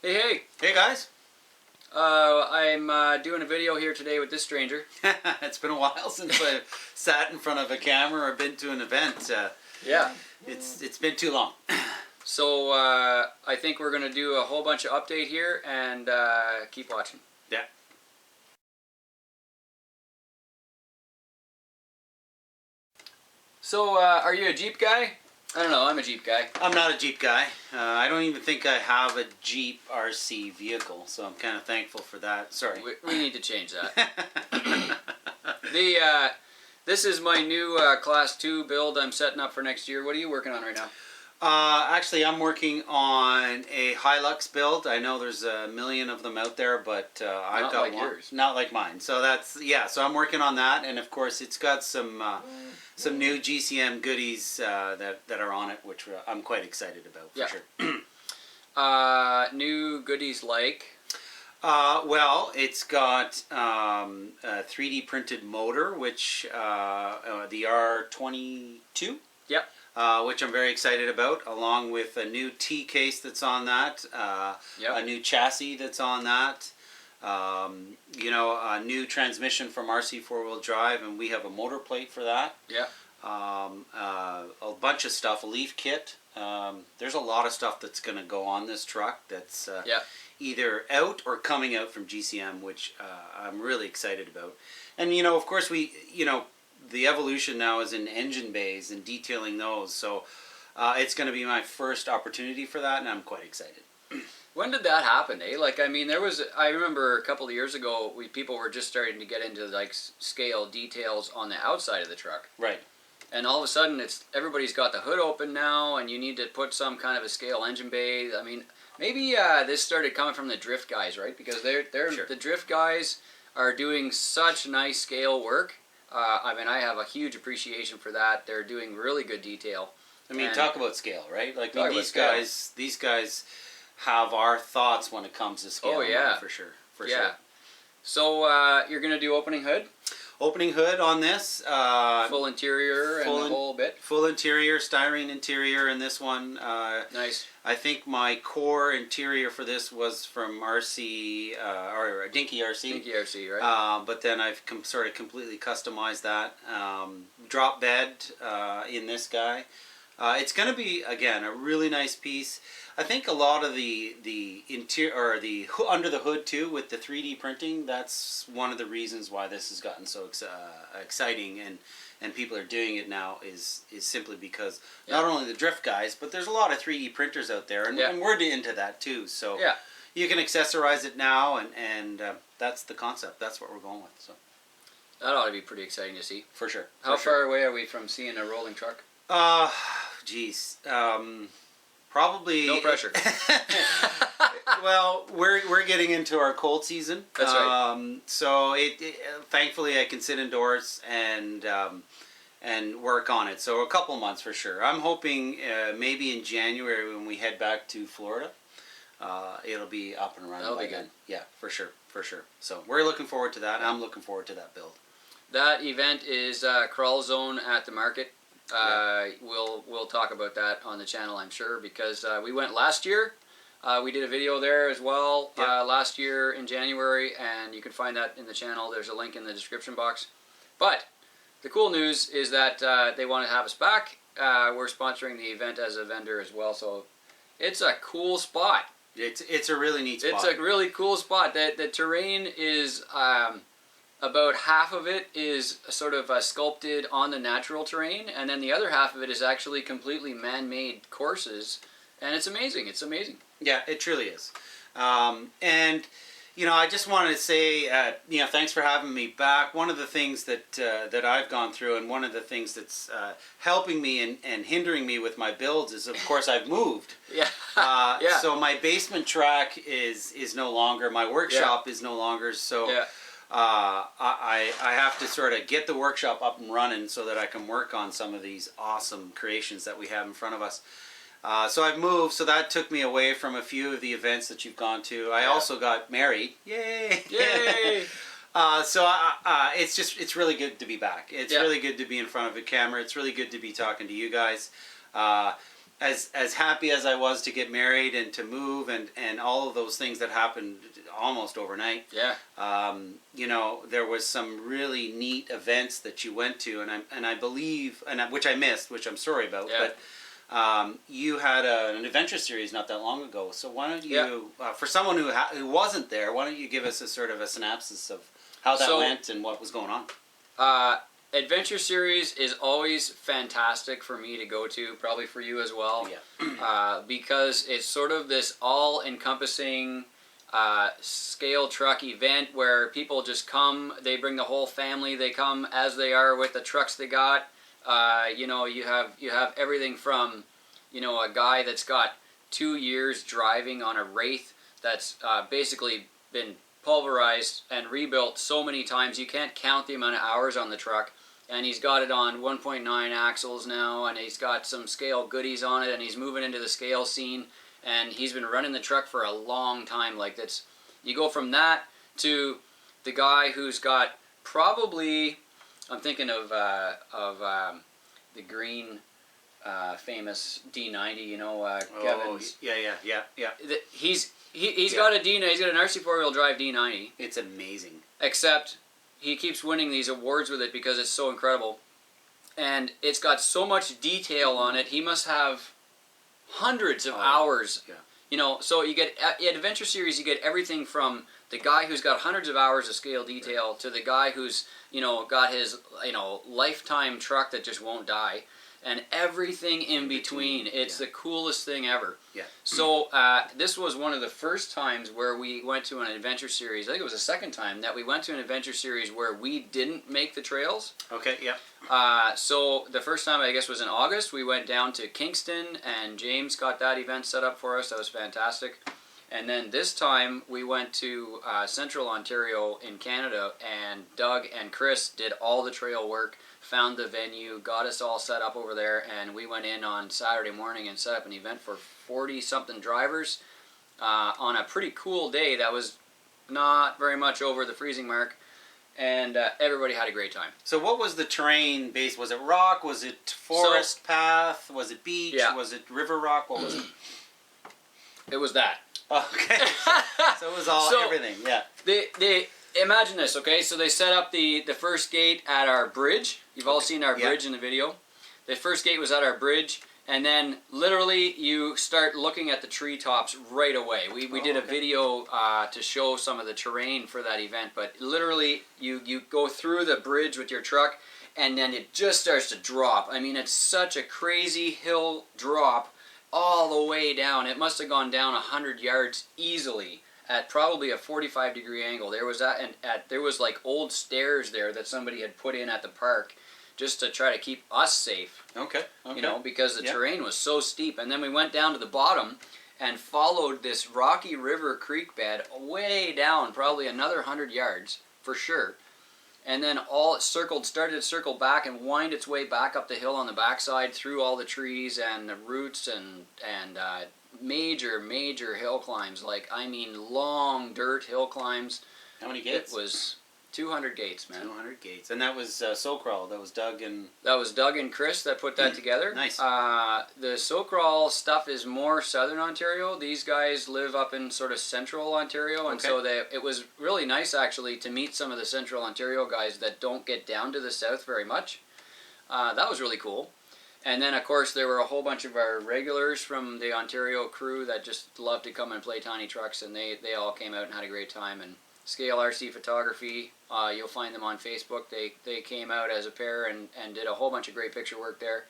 Hey! Hey guys! I'm doing a video here today with this stranger. It's been a while since I sat in front of a camera or been to an event. Yeah. It's been too long. So I think we're going to do a whole bunch of update here and keep watching. Yeah. So are you a Jeep guy? I don't know, I'm a Jeep guy. I'm not a Jeep guy. I don't even think I have a Jeep RC vehicle, so I'm kind of thankful for that. Sorry. We need to change that. This is my new Class 2 build I'm setting up for next year. What are you working on right now? Actually, I'm working on a Hilux build. I know there's a million of them out there, but I've got one. Yours. Not like mine. So that's, yeah, so I'm working on that, and of course it's got some new GCM goodies that are on it, which I'm quite excited about, for sure. New goodies like? Well, it's got a 3D printed motor, which the R22. Yep. Which I'm very excited about, along with a new T case that's on that, a new chassis that's on that, you know, a new transmission from RC 4-wheel drive, and we have a motor plate for that. Yeah. A bunch of stuff, a leaf kit. There's a lot of stuff that's going to go on this truck that's either out or coming out from GCM, which I'm really excited about. And, you know, of course the evolution now is in engine bays and detailing those, so it's going to be my first opportunity for that, and I'm quite excited. When did that happen, eh? Like, I mean, I remember a couple of years ago, people were just starting to get into, like, scale details on the outside of the truck. Right. And all of a sudden, everybody's got the hood open now, and you need to put some kind of a scale engine bay. I mean, maybe this started coming from the drift guys, right? Because Sure. The drift guys are doing such nice scale work. I mean, I have a huge appreciation for that. They're doing really good detail. I mean, talk about scale, right? Like, these guys have our thoughts when it comes to scale. Oh yeah, for sure. For sure. So you're gonna do opening hood? Opening hood on this. Full interior and the whole bit? Full interior, styrene interior in this one. Nice. I think my core interior for this was from RC, or Dinky RC. Dinky RC, right? But then I've sort of completely customized that. Drop bed in this guy. It's going to be, again, a really nice piece. I think a lot of the interior, or the under the hood too, with the 3D printing, that's one of the reasons why this has gotten so exciting and people are doing it now is simply because not only the drift guys, but there's a lot of 3D printers out there, and we're into that too. So you can accessorize it now, and that's the concept. That's what we're going with. So that ought to be pretty exciting to see. For sure. How far away are we from seeing a rolling truck? Geez. Probably no pressure. Well, we're getting into our cold season. That's right. So thankfully I can sit indoors and work on it. So a couple months for sure. I'm hoping maybe in January when we head back to Florida, it'll be up and running. That'll be good. Yeah, for sure, for sure. So we're looking forward to that. I'm looking forward to that build. That event is Crawl Zone at the market. We'll talk about that on the channel, I'm sure, because we went last year. We did a video there as well last year in January, and you can find that in the channel. There's a link in the description box. But the cool news is that they want to have us back. We're sponsoring the event as a vendor as well, so it's a cool spot. It's a really neat spot. It's a really cool spot. The terrain is about half of it is sort of sculpted on the natural terrain, and then the other half of it is actually completely man-made courses, and it's amazing. It's amazing. Yeah, it truly is. And you know, I just wanted to say, you know, thanks for having me back. One of the things that I've gone through, and one of the things that's helping me and hindering me with my builds is, of course, I've moved. Yeah. So my basement track is no longer. My workshop is no longer. So. I have to sort of get the workshop up and running so that I can work on some of these awesome creations that we have in front of us. So I've moved, so that took me away from a few of the events that you've gone to. I also got married. Yay! Yay! So it's really good to be back. It's really good to be in front of a camera. It's really good to be talking to you guys. as happy as I was to get married and to move and all of those things that happened almost overnight. Yeah. You know, there was some really neat events that you went to, and I believe, which I missed, which I'm sorry about. Yeah. But you had an adventure series not that long ago. So why don't you, for someone who wasn't there, why don't you give us a sort of a synopsis of how that went and what was going on? Adventure series is always fantastic for me to go to, probably for you as well. Yeah. Because it's sort of this all-encompassing scale truck event where people just come, they bring the whole family, they come as they are with the trucks they got. You know, you have everything from, you know, a guy that's got 2 years driving on a Wraith that's basically been pulverized and rebuilt so many times you can't count the amount of hours on the truck, and he's got it on 1.9 axles now, and he's got some scale goodies on it, and he's moving into the scale scene, and he's been running the truck for a long time. Like, that's, you go from that to the guy who's got probably, I'm thinking of the green famous D90, you know, Kevin's. Yeah. He's got a D90, he's got an RC four-wheel drive D90. It's amazing. Except he keeps winning these awards with it because it's so incredible. And it's got so much detail on it, he must have hundreds of hours. Yeah. You know, so you get, at Adventure Series, you get everything from the guy who's got hundreds of hours of scale detail to the guy who's, you know, got his, you know, lifetime truck that just won't die, and everything in between. It's the coolest thing ever. Yeah. So this was one of the first times where we went to an adventure series. I think it was the second time that we went to an adventure series where we didn't make the trails. Okay, yeah. So the first time, I guess, was in August. We went down to Kingston, and James got that event set up for us. That was fantastic. And then this time, we went to Central Ontario in Canada, and Doug and Chris did all the trail work, found the venue, got us all set up over there, and we went in on Saturday morning and set up an event for 40-something drivers on a pretty cool day that was not very much over the freezing mark, and everybody had a great time. So what was the terrain base? Was it rock? Was it forest path? Was it beach? Yeah. Was it river rock? What was it? It was that. Okay. So it was all everything, yeah. They imagine this, okay? So they set up the first gate at our bridge. You've all seen our bridge in the video. The first gate was at our bridge, and then literally you start looking at the treetops right away. We did a video to show some of the terrain for that event, but literally you go through the bridge with your truck, and then it just starts to drop. I mean, it's such a crazy hill drop all the way down. It must have gone down 100 yards easily at probably a 45-degree angle. There was that, and there was like old stairs there that somebody had put in at the park just to try to keep us safe. Okay. You know, because the terrain was so steep. And then we went down to the bottom and followed this rocky river creek bed way down, probably another 100 yards for sure. And then started to circle back and wind its way back up the hill on the backside through all the trees and the roots and major hill climbs. Like, I mean, long dirt hill climbs. How many gates? It was 200 gates, man. 200 gates. And that was Socrawl. That was Doug and... That was Doug and Chris that put that together. Nice. The Socrawl stuff is more southern Ontario. These guys live up in sort of central Ontario, and so it was really nice, actually, to meet some of the central Ontario guys that don't get down to the south very much. That was really cool. And then, of course, there were a whole bunch of our regulars from the Ontario crew that just loved to come and play tiny trucks, and they all came out and had a great time. And Scale RC Photography, you'll find them on Facebook. They came out as a pair and did a whole bunch of great picture work there.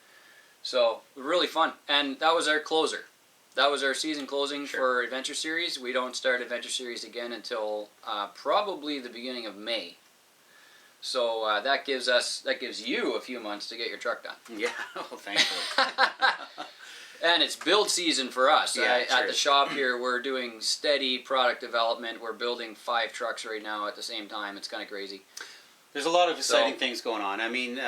So, really fun. And that was our closer. That was our season closing for Adventure Series. We don't start Adventure Series again until probably the beginning of May. So that gives you a few months to get your truck done. Yeah, well, thankfully. And it's build season for us. Yeah, at the shop here, we're doing steady product development. We're building 5 trucks right now at the same time. It's kind of crazy. There's a lot of exciting things going on. I mean,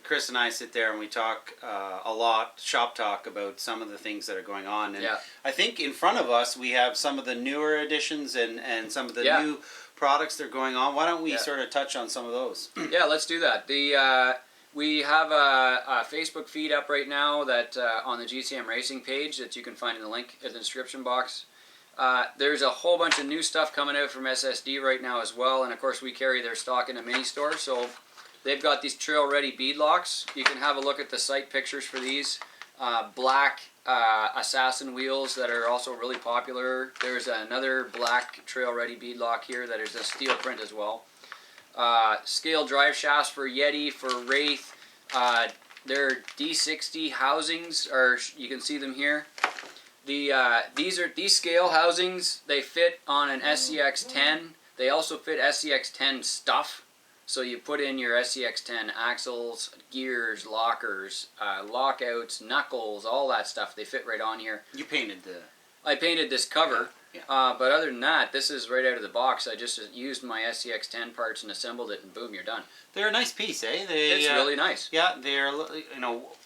Chris and I sit there and we talk a lot, shop talk, about some of the things that are going on. And I think in front of us we have some of the newer additions and some of the new products that are going on. Why don't we sort of touch on some of those? Yeah, let's do that. We have a Facebook feed up right now that on the GCM Racing page that you can find in the link in the description box. There's a whole bunch of new stuff coming out from SSD right now as well, and of course we carry their stock in a mini store. So they've got these trail-ready bead locks. You can have a look at the site pictures for these. Black assassin wheels that are also really popular. There's another black trail-ready bead lock here that is a steel print as well. Scale drive shafts for Yeti, for Wraith. Their D60 housings are, you can see them here. These scale housings. They fit on an SCX-10. They also fit SCX-10 stuff. So you put in your SCX-10 axles, gears, lockers, lockouts, knuckles, all that stuff. They fit right on here. You painted the... I painted this cover. Yeah. But other than that, this is right out of the box. I just used my SCX-10 parts and assembled it, and boom, you're done. They're a nice piece, eh? It's really nice. Yeah, they're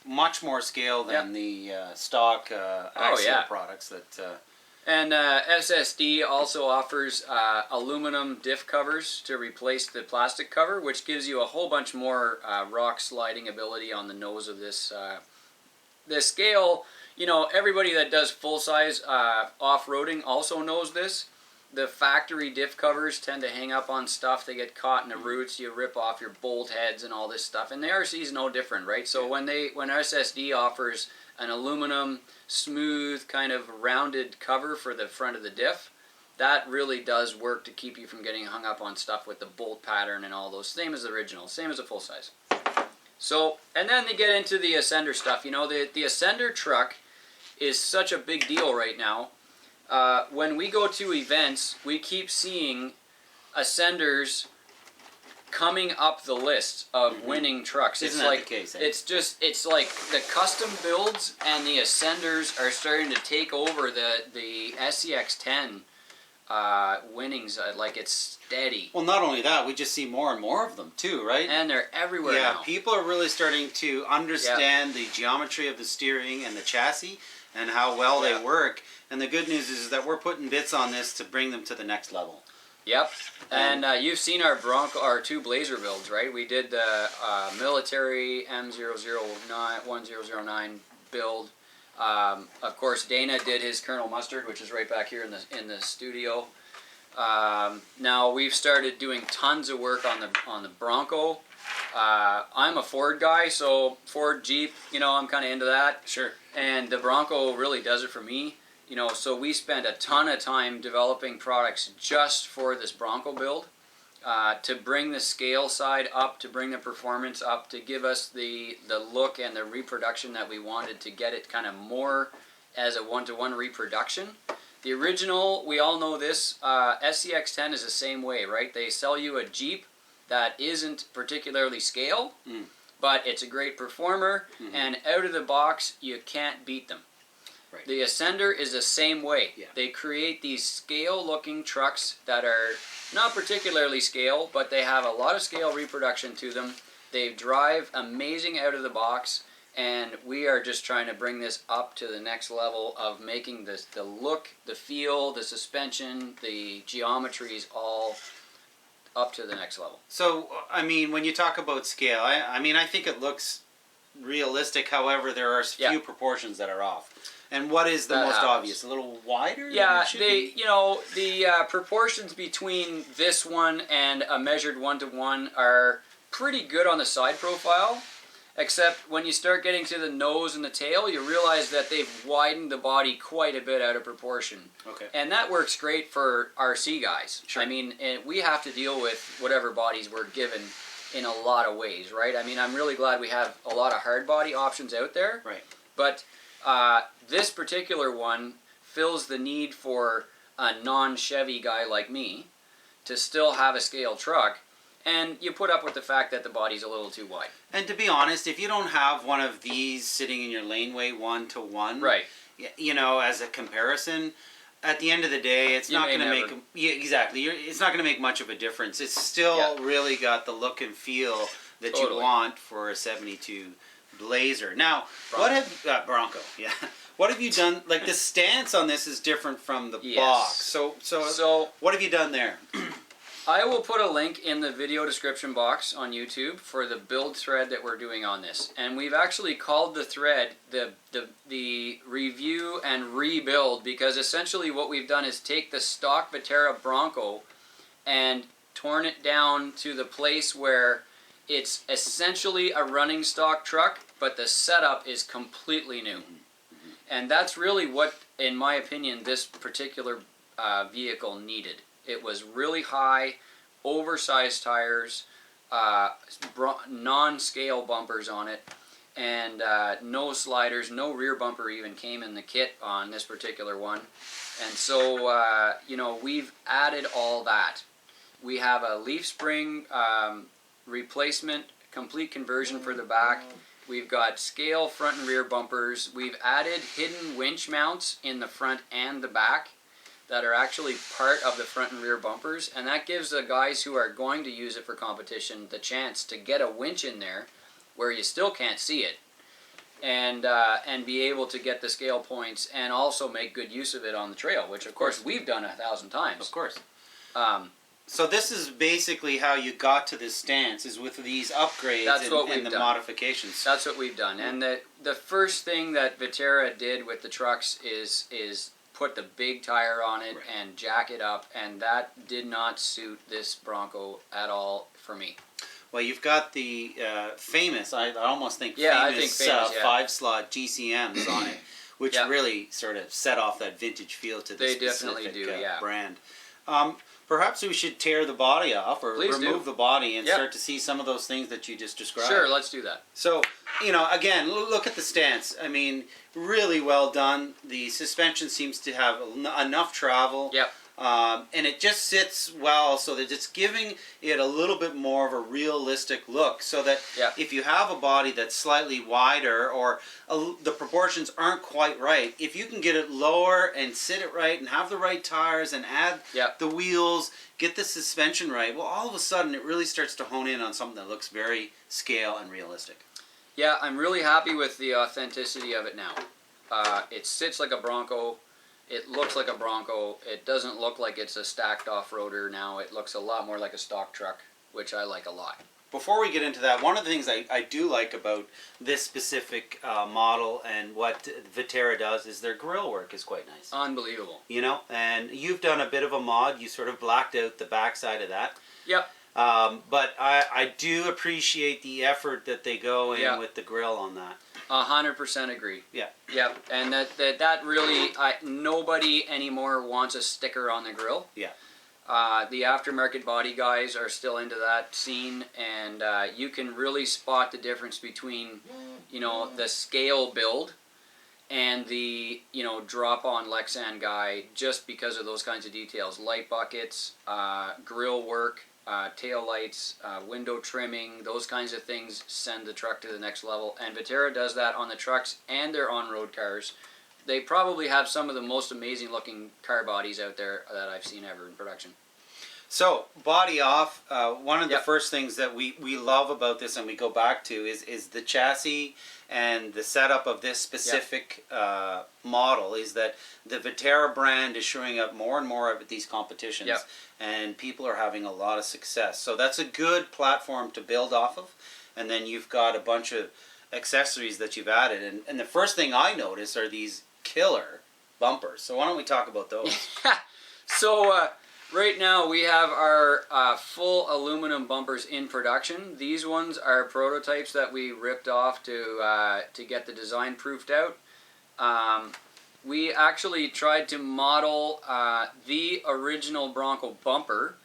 much more scale than the stock axle products that. And SSD also offers aluminum diff covers to replace the plastic cover, which gives you a whole bunch more rock sliding ability on the nose of this. The scale, everybody that does full-size off-roading also knows this. The factory diff covers tend to hang up on stuff. They get caught in the roots. You rip off your bolt heads and all this stuff. And the RC is no different, right? So when SSD offers an aluminum, smooth, kind of rounded cover for the front of the diff, that really does work to keep you from getting hung up on stuff with the bolt pattern and all those. Same as the original, same as a full size. So, and then they get into the Ascender stuff. The Ascender truck is such a big deal right now. When we go to events, we keep seeing Ascenders coming up the list of winning trucks. Isn't that the case, eh? It's like the custom builds and the Ascenders are starting to take over the SCX-10 winnings. Like, it's steady. Well, not only that, we just see more and more of them too, right? And they're everywhere now. Yeah, people are really starting to understand the geometry of the steering and the chassis and how well they work. And the good news is that we're putting bits on this to bring them to the next level. Yep, and you've seen our two Blazer builds, right? We did the military M009 build. Of course, Dana did his Colonel Mustard, which is right back here in the studio. Now we've started doing tons of work on the Bronco. I'm a Ford guy, so Ford, Jeep, I'm kind of into that. Sure. And the Bronco really does it for me. So we spent a ton of time developing products just for this Bronco build, to bring the scale side up, to bring the performance up, to give us the look and the reproduction that we wanted, to get it kind of more as a one-to-one reproduction. The original, we all know this, SCX-10 is the same way, right? They sell you a Jeep that isn't particularly scale, but it's a great performer, and out of the box, you can't beat them. Right. The Ascender is the same way. Yeah. They create these scale-looking trucks that are not particularly scale, but they have a lot of scale reproduction to them. They drive amazing out of the box, and we are just trying to bring this up to the next level of making the look, the feel, the suspension, the geometries all up to the next level. So, I mean, when you talk about scale, I think it looks realistic. However, there are few proportions that are off. And what is the most obvious? A little wider? Yeah, the proportions between this one and a measured 1-to-1 are pretty good on the side profile, except when you start getting to the nose and the tail, you realize that they've widened the body quite a bit out of proportion. Okay. And that works great for RC guys. Sure. I mean, we have to deal with whatever bodies we're given in a lot of ways, right? I mean, I'm really glad we have a lot of hard body options out there. Right. But this particular one fills the need for a non-Chevy guy like me to still have a scale truck, and you put up with the fact that the body's a little too wide. And to be honest, if you don't have one of these sitting in your laneway 1-to-1, right, as a comparison, at the end of the day, it's not going to make it's not going to make much of a difference. It's still really got the look and feel that you want for a 72 Blazer. Now, Bronco? Yeah. What have you done? Like, the stance on this is different from the box. So what have you done there? I will put a link in the video description box on YouTube for the build thread that we're doing on this. And we've actually called the thread the review and rebuild, because essentially what we've done is take the stock Vaterra Bronco and torn it down to the place where it's essentially a running stock truck, but the setup is completely new. And that's really what, in my opinion, this particular vehicle needed. It was really high, oversized tires, non-scale bumpers on it, and no sliders. No rear bumper even came in the kit on this particular one. And so, you know, we've added all that. We have a leaf spring replacement, complete conversion for the back. We've got scale front and rear bumpers. We've added hidden winch mounts in the front and the back that are actually part of the front and rear bumpers, and that gives the guys who are going to use it for competition the chance to get a winch in there where you still can't see it, and be able to get the scale points and also make good use of it on the trail, which of course we've done 1,000 times. Of course. So this is basically how you got to this stance, is with these upgrades and the modifications. That's what we've done. And the first thing that Vaterra did with the trucks is put the big tire on it and jack it up, and that did not suit this Bronco at all for me. Well, you've got the famous, I almost think famous 5-slot GCMs on it, which really sort of set off that vintage feel to this specific brand. Perhaps we should tear the body off, or remove the body, and start to see some of those things that you just described. Sure, let's do that. So, you know, again, look at the stance. I mean, really well done. The suspension seems to have enough travel. Yep. And it just sits well, so that it's giving it a little bit more of a realistic look, so that if you have a body that's slightly wider, or the proportions aren't quite right, if you can get it lower and sit it right and have the right tires and add the wheels, get the suspension right, well, all of a sudden it really starts to hone in on something that looks very scale and realistic. Yeah, I'm really happy with the authenticity of it now. It sits like a Bronco. It looks like a Bronco. It doesn't look like it's a stacked off-roader now. It looks a lot more like a stock truck, which I like a lot. Before we get into that, one of the things I do like about this specific model and what Vaterra does is their grill work is quite nice. Unbelievable. You know, and you've done a bit of a mod. You sort of blacked out the backside of that. Yep. But I do appreciate the effort that they go in with the grill on that. 100% agree. Yeah. Yep. And that really, nobody anymore wants a sticker on the grill. Yeah. The aftermarket body guys are still into that scene, and you can really spot the difference between, you know, the scale build and the, you know, drop-on Lexan guy, just because of those kinds of details. Light buckets, grill work, tail lights, window trimming, those kinds of things send the truck to the next level. And Vaterra does that on the trucks and their on-road cars. They probably have some of the most amazing looking car bodies out there that I've seen ever in production. So, body off, one of the first things that we love about this, and we go back to, is the chassis and the setup of this specific model, is that the Vaterra brand is showing up more and more at these competitions, and people are having a lot of success. So that's a good platform to build off of, and then you've got a bunch of accessories that you've added, and the first thing I notice are these killer bumpers. So why don't we talk about those? So right now we have our full aluminum bumpers in production. These ones are prototypes that we ripped off to get the design proofed out. We actually tried to model the original Bronco bumper.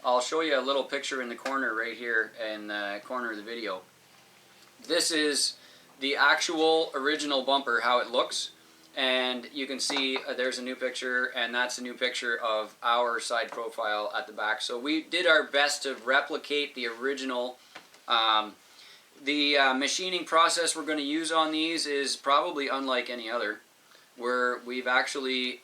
I'll show you a little picture in the corner right here in the corner of the video. This is the actual original bumper, how it looks. And you can see there's a new picture, and that's a new picture of our side profile at the back. So we did our best to replicate the original. The machining process we're going to use on these is probably unlike any other, where we've actually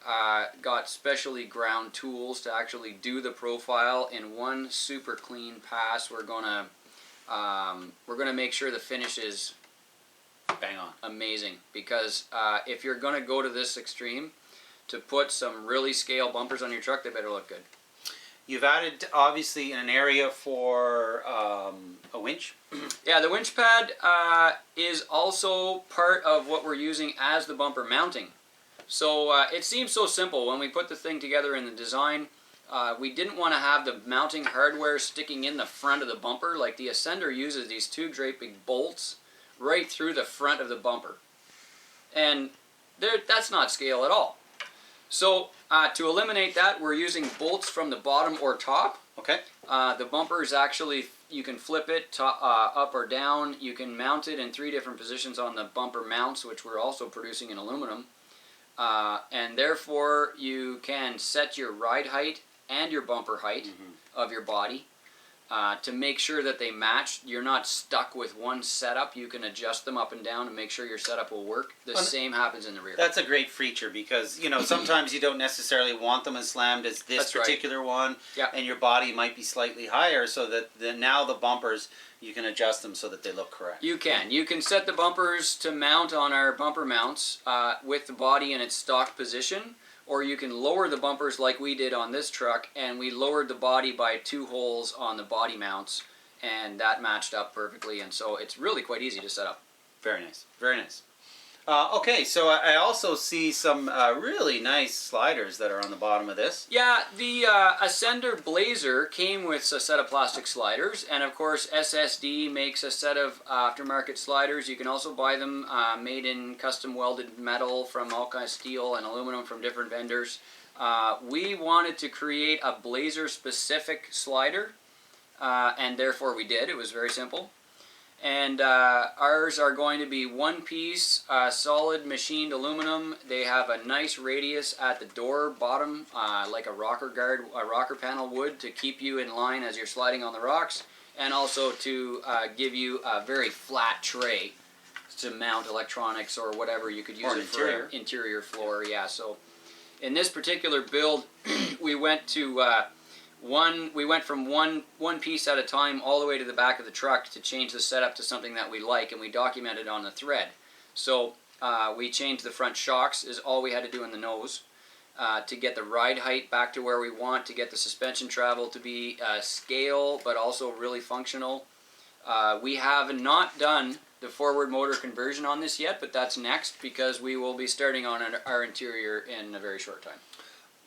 got specially ground tools to actually do the profile in one super clean pass. We're gonna make sure the finish is bang on, amazing, because if you're going to go to this extreme to put some really scale bumpers on your truck, they better look good. You've added, obviously, an area for a winch. Yeah, the winch pad is also part of what we're using as the bumper mounting. So it seems so simple when we put the thing together in the design. We didn't want to have the mounting hardware sticking in the front of the bumper. Like the Ascender uses these two great big bolts right through the front of the bumper. And that's not scale at all. So to eliminate that, we're using bolts from the bottom or top. Okay. The bumper is actually, you can flip it up or down. You can mount it in 3 different positions on the bumper mounts, which we're also producing in aluminum. And therefore, you can set your ride height and your bumper height of your body to make sure that they match. You're not stuck with one setup. You can adjust them up and down and make sure your setup will work. The same happens in the rear. That's a great feature because, you know, sometimes you don't necessarily want them as slammed as this particular one. Yeah. And your body might be slightly higher so that now the bumpers, you can adjust them so that they look correct. You can. You can set the bumpers to mount on our bumper mounts with the body in its stock position. Or you can lower the bumpers like we did on this truck, and we lowered the body by 2 holes on the body mounts, and that matched up perfectly, and so it's really quite easy to set up. Very nice. Very nice. Okay, so I also see some really nice sliders that are on the bottom of this. Yeah, the Ascender Blazer came with a set of plastic sliders, and of course SSD makes a set of aftermarket sliders. You can also buy them made in custom welded metal from all kinds of steel and aluminum from different vendors. We wanted to create a Blazer specific slider, and therefore we did. It was very simple. And ours are going to be 1-piece solid machined aluminum. They have a nice radius at the door bottom, like a rocker panel would, to keep you in line as you're sliding on the rocks, and also to give you a very flat tray to mount electronics or whatever. You could use it for interior floor. Yeah. So in this particular build, we went to from one piece at a time all the way to the back of the truck to change the setup to something that we like, and we documented on the thread. So we changed the front shocks, is all we had to do in the nose, to get the ride height back to where we want, to get the suspension travel to be scale but also really functional. We have not done the forward motor conversion on this yet, but that's next because we will be starting on our interior in a very short time.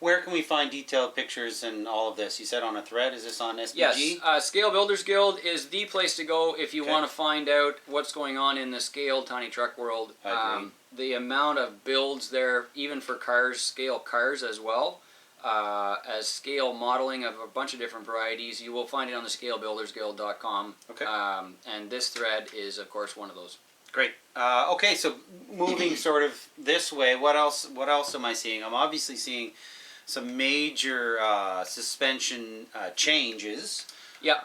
Where can we find detailed pictures and all of this? You said on a thread. Is this on SBG? Yes. Scale Builders Guild is the place to go if you want to find out what's going on in the scaled tiny truck world. I agree. The amount of builds there, even for cars, scale cars as well, as scale modeling of a bunch of different varieties, you will find it on the scalebuildersguild.com. Okay. And this thread is, of course, one of those. Great. Okay, so moving sort of this way, what else am I seeing? I'm obviously seeing some major suspension changes. Yeah.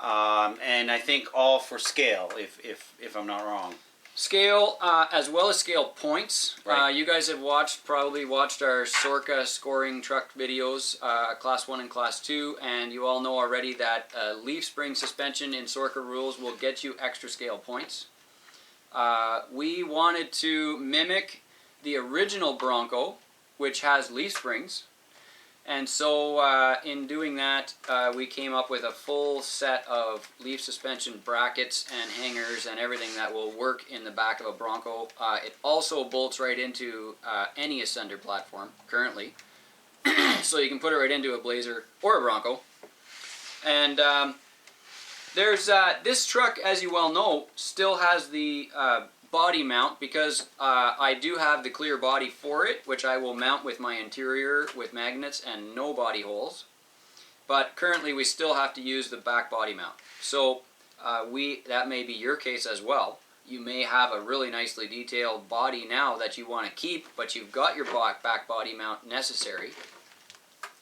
And I think all for scale, if I'm not wrong. Scale, as well as scale points. Right. You guys have probably watched our Sorka scoring truck videos, Class 1 and Class 2, and you all know already that leaf spring suspension in Sorka rules will get you extra scale points. We wanted to mimic the original Bronco, which has leaf springs. And so in doing that, we came up with a full set of leaf suspension brackets and hangers and everything that will work in the back of a Bronco. It also bolts right into any Ascender platform currently. So you can put it right into a Blazer or a Bronco. And there's this truck, as you well know, still has the body mount because I do have the clear body for it, which I will mount with my interior with magnets and no body holes. But currently we still have to use the back body mount. So that may be your case as well. You may have a really nicely detailed body now that you want to keep, but you've got your back body mount necessary.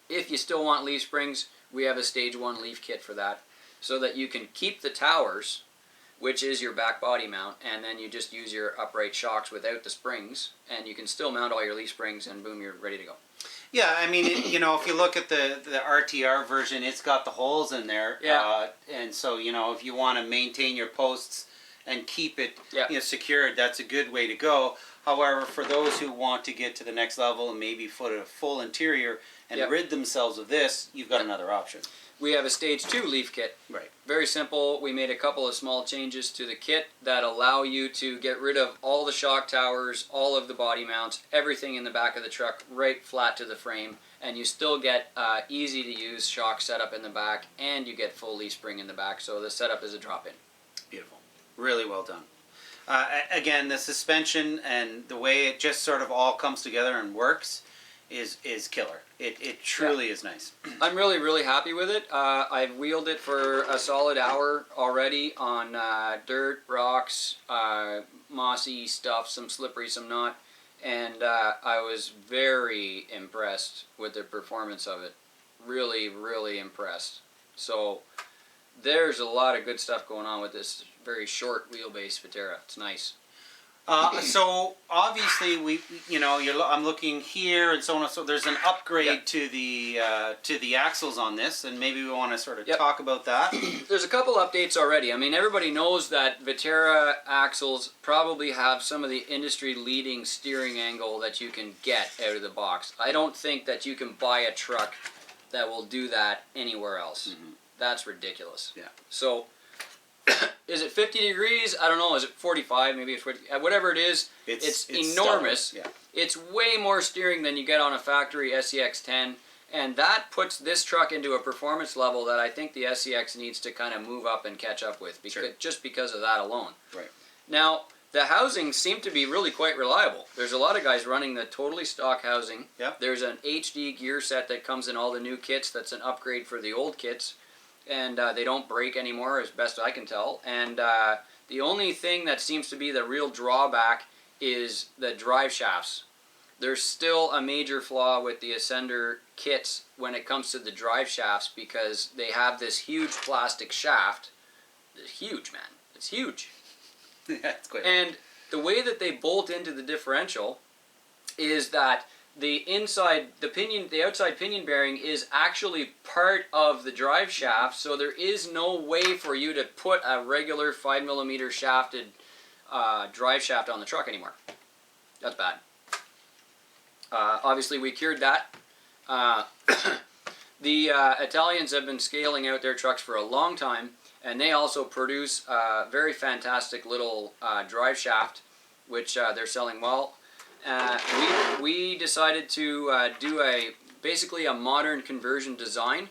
If you still want leaf springs, we have a Stage 1 leaf kit for that, so that you can keep the towers, which is your back body mount, and then you just use your upright shocks without the springs, and you can still mount all your leaf springs, and boom, you're ready to go. Yeah, I mean, if you look at the RTR version, it's got the holes in there. Yeah. And so, if you want to maintain your posts and keep it secured, that's a good way to go. However, for those who want to get to the next level and maybe put a full interior and Yep. rid themselves of this, you've got Yep. another option. We have a stage 2 leaf kit. Right. Very simple. We made a couple of small changes to the kit that allow you to get rid of all the shock towers, all of the body mounts, everything in the back of the truck, right flat to the frame, and you still get easy to use shock setup in the back, and you get full leaf spring in the back. So the setup is a drop-in. Beautiful. Really well done. Again, the suspension and the way it just sort of all comes together and works is killer. It truly is nice. I'm really, really happy with it. I've wheeled it for a solid hour already on dirt, rocks, mossy stuff, some slippery, some not. And I was very impressed with the performance of it. Really, really impressed. So there's a lot of good stuff going on with this very short wheelbase Vaterra. It's nice. So obviously I'm looking here and so on and so. There's an upgrade Yep. to the axles on this, and maybe we want to sort of Yep. talk about that. There's a couple updates already. I mean, everybody knows that Vaterra axles probably have some of the industry-leading steering angle that you can get out of the box. I don't think that you can buy a truck that will do that anywhere else. Mhm. That's ridiculous. Yeah. So, is it 50 degrees? I don't know. Is it 45? Maybe it's 40. Whatever it is, it's enormous. stellar. Yeah. It's way more steering than you get on a factory SCX-10, and that puts this truck into a performance level that I think the SCX needs to kind of move up and catch up with, just because of that alone. Right. Now, the housings seem to be really quite reliable. There's a lot of guys running the totally stock housing. Yep. There's an HD gear set that comes in all the new kits that's an upgrade for the old kits, and they don't break anymore as best I can tell. And the only thing that seems to be the real drawback is the drive shafts. There's still a major flaw with the Ascender kits when it comes to the drive shafts, because they have this huge plastic shaft. It's huge, man. It's huge. Yeah, it's quite. And the way that they bolt into the differential is that the outside pinion bearing is actually part of the drive shaft, so there is no way for you to put a regular 5mm shafted drive shaft on the truck anymore. That's bad. Obviously, we cured that. The Italians have been scaling out their trucks for a long time, and they also produce a very fantastic little drive shaft, which they're selling well. We decided to do basically a modern conversion design.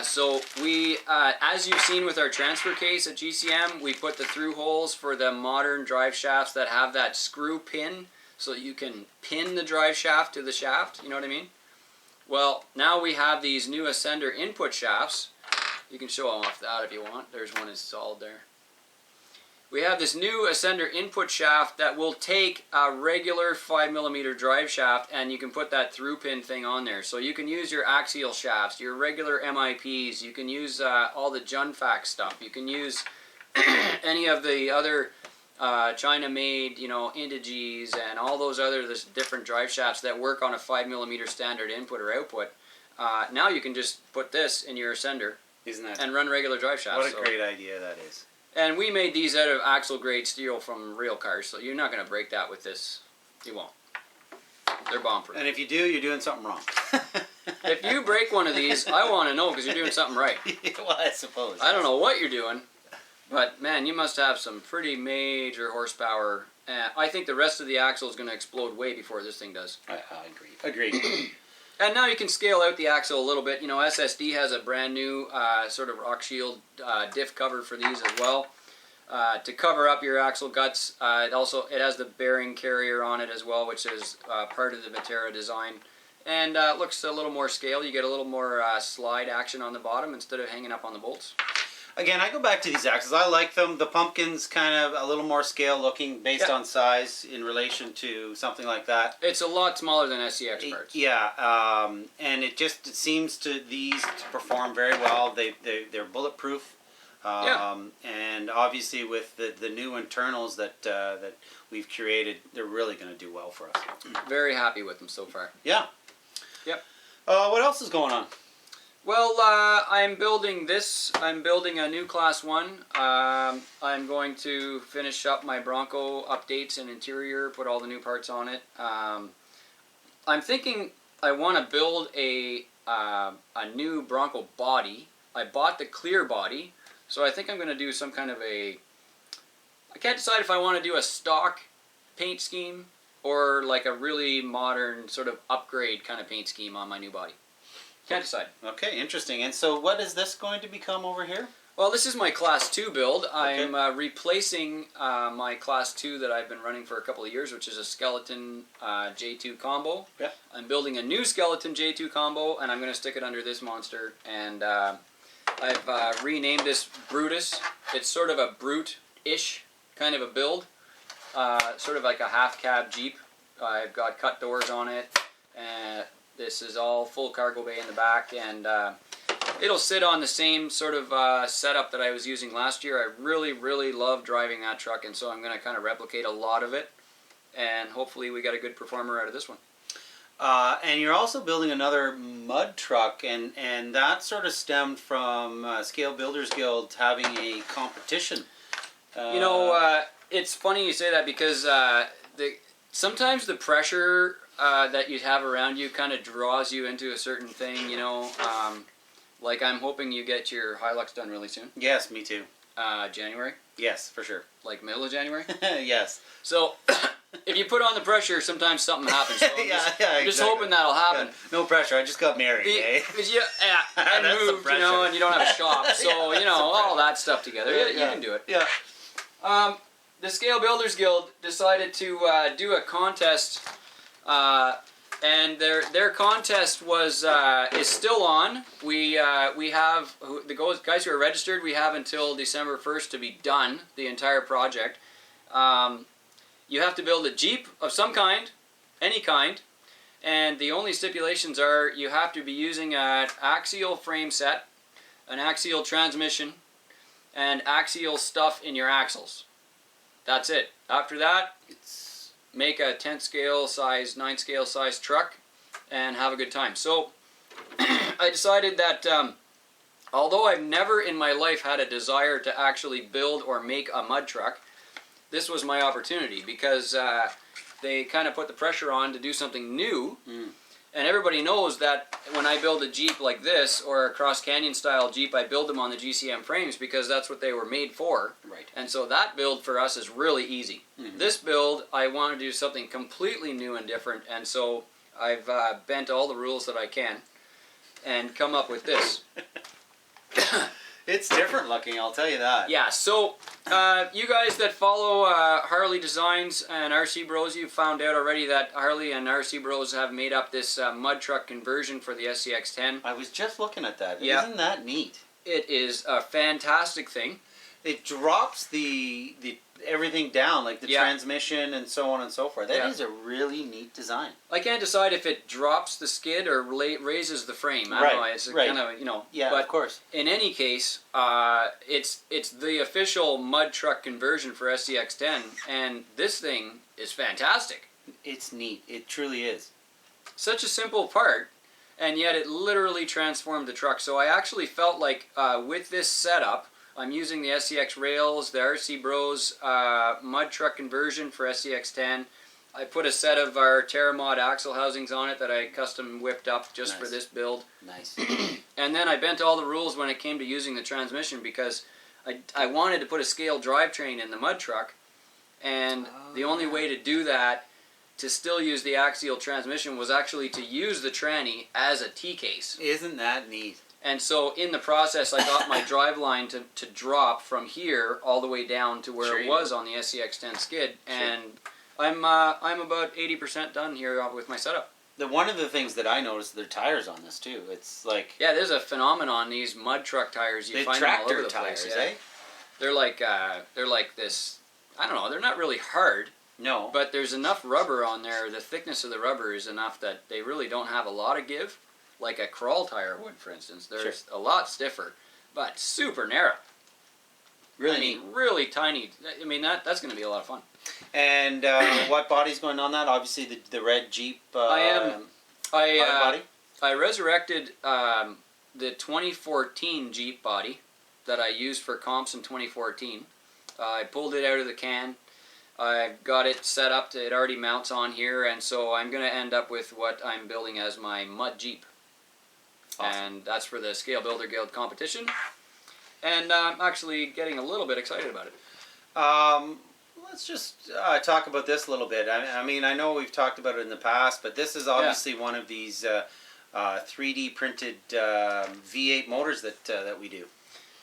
So we, as you've seen with our transfer case at GCM, we put the through holes for the modern drive shafts that have that screw pin, so that you can pin the drive shaft to the shaft. You know what I mean? Well, now we have these new Ascender input shafts. You can show them off that if you want. There's one installed there. We have this new Ascender input shaft that will take a regular 5mm drive shaft, and you can put that through pin thing on there. So you can use your axial shafts, your regular MIPs, you can use all the Junfax stuff, you can use any of the other China-made, Indiges and all those other different drive shafts that work on a 5mm standard input or output. Now you can just put this in your Ascender. Isn't that And run regular drive shafts. What a great idea that is. And we made these out of axle grade steel from real cars, so you're not going to break that with this. You won't. They're bomb proof. And if you do, you're doing something wrong. If you break one of these, I want to know, because you're doing something right. Well, I suppose. I don't know what you're doing, but man, you must have some pretty major horsepower. I think the rest of the axle is going to explode way before this thing does. I agree. Agreed. And now you can scale out the axle a little bit. SSD has a brand new sort of rock shield diff cover for these as well, to cover up your axle guts. It has the bearing carrier on it as well, which is part of the Vaterra design, and looks a little more scale. You get a little more slide action on the bottom instead of hanging up on the bolts. Again, I go back to these axles. I like them. The pumpkin's kind of a little more scale looking based on size in relation to something like that. It's a lot smaller than SCX parts. Yeah, and it seems to these to perform very well. They're bulletproof. And obviously with the new internals that we've curated, they're really going to do well for us. Very happy with them so far. Yeah. Yep. What else is going on? Well, I'm building this. I'm building a new Class 1. I'm going to finish up my Bronco updates and interior, put all the new parts on it. I'm thinking I want to build a new Bronco body. I bought the clear body, so I think I'm going to do some kind of a... I can't decide if I want to do a stock paint scheme or like a really modern sort of upgrade kind of paint scheme on my new body. Can't decide. Okay, interesting. And so what is this going to become over here? Well, this is my Class 2 build. I'm replacing my Class 2 that I've been running for a couple of years, which is a skeleton J2 combo. Yeah. I'm building a new skeleton J2 combo, and I'm going to stick it under this monster. And I've renamed this Brutus. It's sort of a brute-ish kind of a build. Sort of like a half-cab Jeep. I've got cut doors on it. This is all full cargo bay in the back, and it'll sit on the same sort of setup that I was using last year. I really, really love driving that truck, and so I'm going to kind of replicate a lot of it, and hopefully we got a good performer out of this one. And you're also building another mud truck, and that sort of stemmed from Scale Builders Guild having a competition. You know, it's funny you say that because sometimes the pressure that you have around you kind of draws you into a certain thing, you know. Like I'm hoping you get your Hilux done really soon. Yes, me too. January? Yes, for sure. Like middle of January? Yes. So, if you put on the pressure, sometimes something happens. So I'm just hoping that'll happen. Yeah. No pressure, I just got married, eh? And moved, you know, and you don't have a shop. So, you know, all that stuff together. You can do it. Yeah. The Scale Builders Guild decided to do a contest, and their contest was is still on. We have the guys who are registered. We have until December 1st to be done the entire project. You have to build a Jeep of some kind, any kind, and the only stipulations are you have to be using an axial frame set, an axial transmission, and axial stuff in your axles. That's it. After that, make a 10th scale size, 9th scale size truck and have a good time. So I decided that although I've never in my life had a desire to actually build or make a mud truck, this was my opportunity because they kind of put the pressure on to do something new. And everybody knows that when I build a Jeep like this or a cross canyon style Jeep, I build them on the GCM frames because that's what they were made for. Right. And so that build for us is really easy. This build, I want to do something completely new and different, and so I've bent all the rules that I can and come up with this. It's different looking, I'll tell you that. Yeah, so you guys that follow Harley Designs and RC Bros, you've found out already that Harley and RC Bros have made up this mud truck conversion for the SCX-10. I was just looking at that. Yeah. Isn't that neat? It is a fantastic thing. It drops the everything down, like the transmission and so on and so forth. That is a really neat design. I can't decide if it drops the skid or raises the frame. I don't know. It's kind of, you know. Yeah, but of course. In any case, it's the official mud truck conversion for SCX-10, and this thing is fantastic. It's neat. It truly is. Such a simple part, and yet it literally transformed the truck. So I actually felt like with this setup, I'm using the SCX rails, the RC Bros mud truck conversion for SCX-10. I put a set of our Terramod axle housings on it that I custom whipped up just for this build. Nice. And then I bent all the rules when it came to using the transmission because I wanted to put a scale drivetrain in the mud truck, and the only way to do that, to still use the axial transmission, was actually to use the tranny as a T-case. Isn't that neat? And so in the process, I got my driveline to drop from here all the way down to where it was on the SCX-10 skid, and I'm about 80% done here with my setup. One of the things that I noticed, their tires on this too. It's like there's a phenomenon. These mud truck tires, you find them all over the tires, place. Eh? They're like this. I don't know. They're not really hard. No. But there's enough rubber on there. The thickness of the rubber is enough that they really don't have a lot of give. Like a crawl tire would, for instance. They're a lot stiffer, but super narrow. Really really tiny. I mean, that's going to be a lot of fun. And what body's going on that? Obviously, the red Jeep. I body. resurrected the 2014 Jeep body that I used for comps in 2014. I pulled it out of the can. I've got it set up to, it already mounts on here, and so I'm going to end up with what I'm building as my mud Jeep. Awesome. And that's for the Scale Builder Guild competition. And I'm actually getting a little bit excited about it. Let's just talk about this a little bit. I mean, I know we've talked about it in the past, but this is obviously one of these 3D printed V8 motors that we do.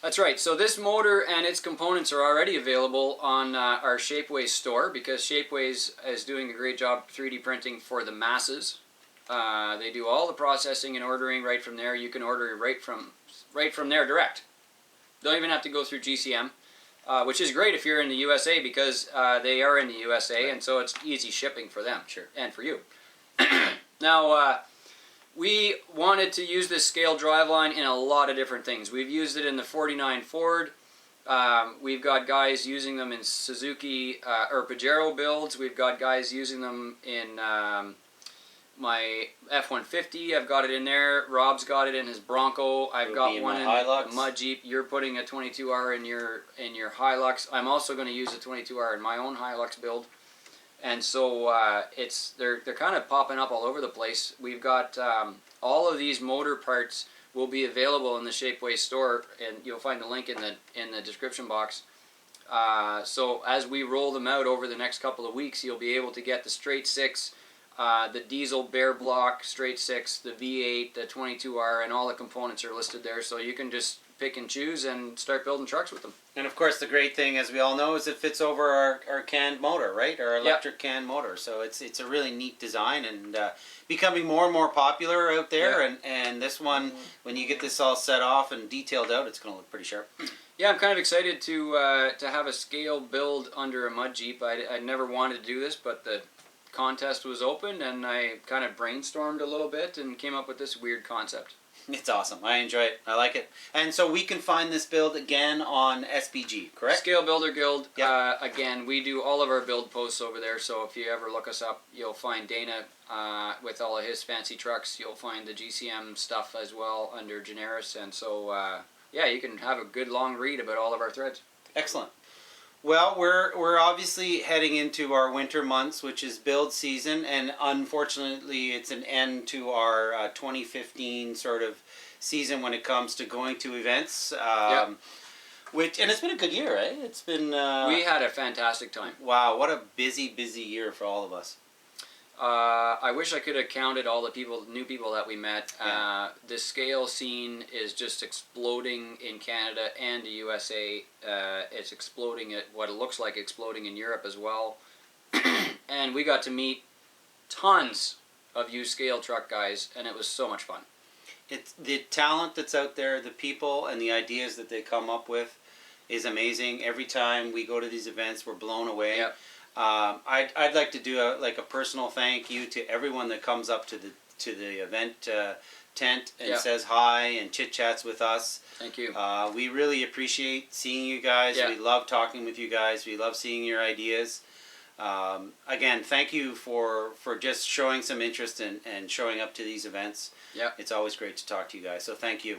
That's right. So this motor and its components are already available on our Shapeways store, because Shapeways is doing a great job 3D printing for the masses. They do all the processing and ordering right from there. You can order right from there direct. Don't even have to go through GCM, which is great if you're in the USA, because they are in the USA, right. And so it's easy shipping for them, sure, and for you. Now, we wanted to use this scale driveline in a lot of different things. We've used it in the 49 Ford. We've got guys using them in Suzuki or Pajero builds. We've got guys using them in my F-150. I've got it in there. Rob's got it in his Bronco. I've got one in the Mud Jeep. You're putting a 22R in your Hilux. I'm also going to use a 22R in my own Hilux build. And so they're kind of popping up all over the place. We've got all of these motor parts will be available in the Shapeways store, and you'll find the link in the description box. So as we roll them out over the next couple of weeks, you'll be able to get the straight 6, the diesel bare block straight 6, the V8, the 22R, and all the components are listed there. So you can just pick and choose and start building trucks with them. And of course, the great thing, as we all know, is it fits over our canned motor, right? Our electric canned motor. So it's a really neat design, and becoming more and more popular out there. Yeah. And this one, when you get this all set off and detailed out, it's going to look pretty sharp. Yeah, I'm kind of excited to have a scale build under a Mud Jeep. I never wanted to do this, but the contest was open, and I kind of brainstormed a little bit and came up with this weird concept. It's awesome. I enjoy it. I like it. And so we can find this build again on SBG, correct? Scale Builder Guild. Yep. Again, we do all of our build posts over there, so if you ever look us up, you'll find Dana with all of his fancy trucks. You'll find the GCM stuff as well under Generis, and so yeah, you can have a good long read about all of our threads. Excellent. Well, we're obviously heading into our winter months, which is build season, and unfortunately it's an end to our 2015 sort of season when it comes to going to events. Yep. And it's been a good year, right? It's been... we had a fantastic time. Wow, what a busy year for all of us. I wish I could have counted all the new people that we met. Yeah. The scale scene is just exploding in Canada and the USA. It's exploding at what it looks like exploding in Europe as well. And we got to meet tons of used scale truck guys, and it was so much fun. It's the talent that's out there, the people, and the ideas that they come up with is amazing. Every time we go to these events, we're blown away. Yep. I'd like to do a personal thank you to everyone that comes up to the event tent and says hi and chit chats with us. Thank you. We really appreciate seeing you guys. Yeah. We love talking with you guys. We love seeing your ideas. Again, thank you for just showing some interest and showing up to these events. Yeah. It's always great to talk to you guys. So thank you.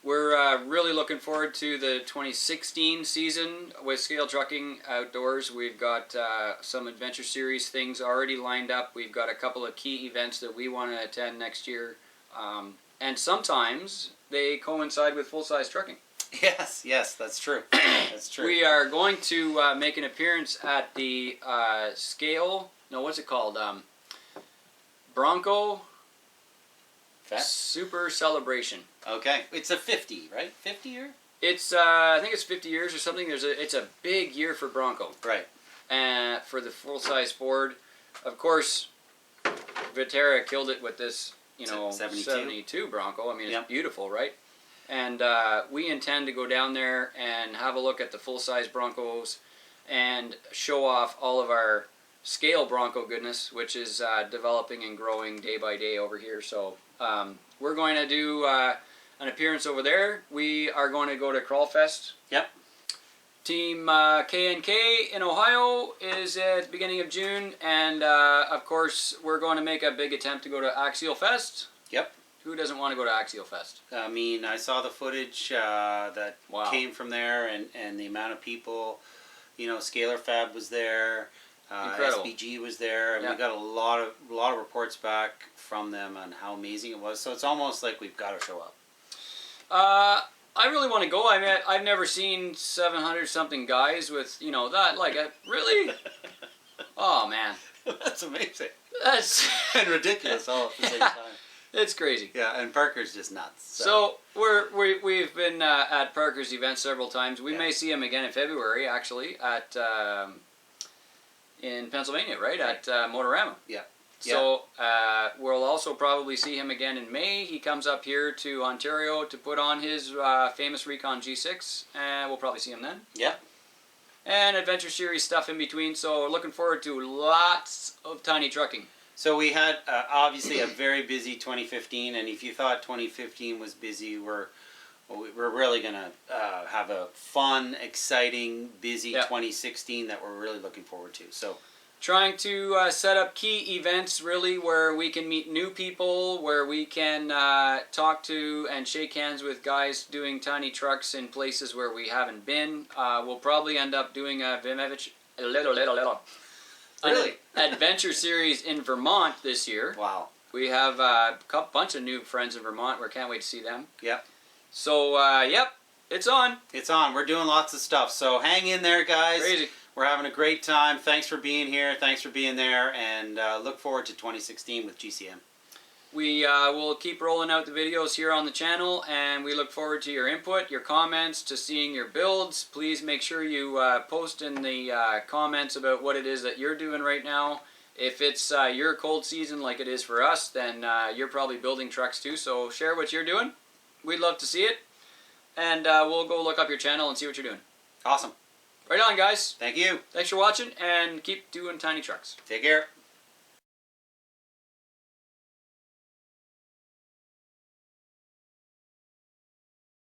We're really looking forward to the 2016 season with Scale Trucking Outdoors. We've got some Adventure Series things already lined up. We've got a couple of key events that we want to attend next year. And sometimes they coincide with full-size trucking. Yes, that's true. That's true. We are going to make an appearance at the Bronco Fest? Super Celebration. Okay, it's a 50, right? 50 year? It's I think it's 50 years or something. It's a big year for Bronco. Right. And for the full-size Ford, of course, Vaterra killed it with this, 72 Bronco. I mean, it's beautiful, right? And we intend to go down there and have a look at the full-size Broncos and show off all of our scale Bronco goodness, which is developing and growing day by day over here. So we're going to do an appearance over there. We are going to go to Crawlfest. Yep. Team K&K in Ohio is at the beginning of June, and of course we're going to make a big attempt to go to Axial Fest. Yep. Who doesn't want to go to Axial Fest? I mean, I saw the footage that came from there, and the amount of people. Scalar Fab was there. Incredible. SBG was there, and Yeah. we got a lot of reports back from them on how amazing it was. So it's almost like we've got to show up. I really want to go. I mean, I've never seen 700 something guys with, you know, that, like, really? Oh, man. That's amazing. That's And ridiculous all at the same time. It's crazy. Yeah, and Parker's just nuts. So we've been at Parker's event several times. We may see him again in February, actually, at in Pennsylvania, right? At Motorama. Yeah. So we'll also probably see him again in May. He comes up here to Ontario to put on his famous Recon G6, and we'll probably see him then. Yeah. And Adventure Series stuff in between. So looking forward to lots of tiny trucking. So we had obviously a very busy 2015, and if you thought 2015 was busy, we're really gonna have a fun, exciting, busy 2016 that we're really looking forward to. So. Trying to set up key events, really, where we can meet new people, where we can talk to and shake hands with guys doing tiny trucks in places where we haven't been. We'll probably end up doing an adventure series in Vermont this year. Wow. We have a bunch of new friends in Vermont. We can't wait to see them. Yep. So, yep, it's on. It's on. We're doing lots of stuff. So hang in there, guys. Crazy. We're having a great time. Thanks for being here. Thanks for being there. And look forward to 2016 with GCM. We will keep rolling out the videos here on the channel, and we look forward to your input, your comments, to seeing your builds. Please make sure you post in the comments about what it is that you're doing right now. If it's your cold season like it is for us, then you're probably building trucks too. So share what you're doing. We'd love to see it. And we'll go look up your channel and see what you're doing. Awesome. Right on, guys. Thank you. Thanks for watching, and keep doing tiny trucks. Take care.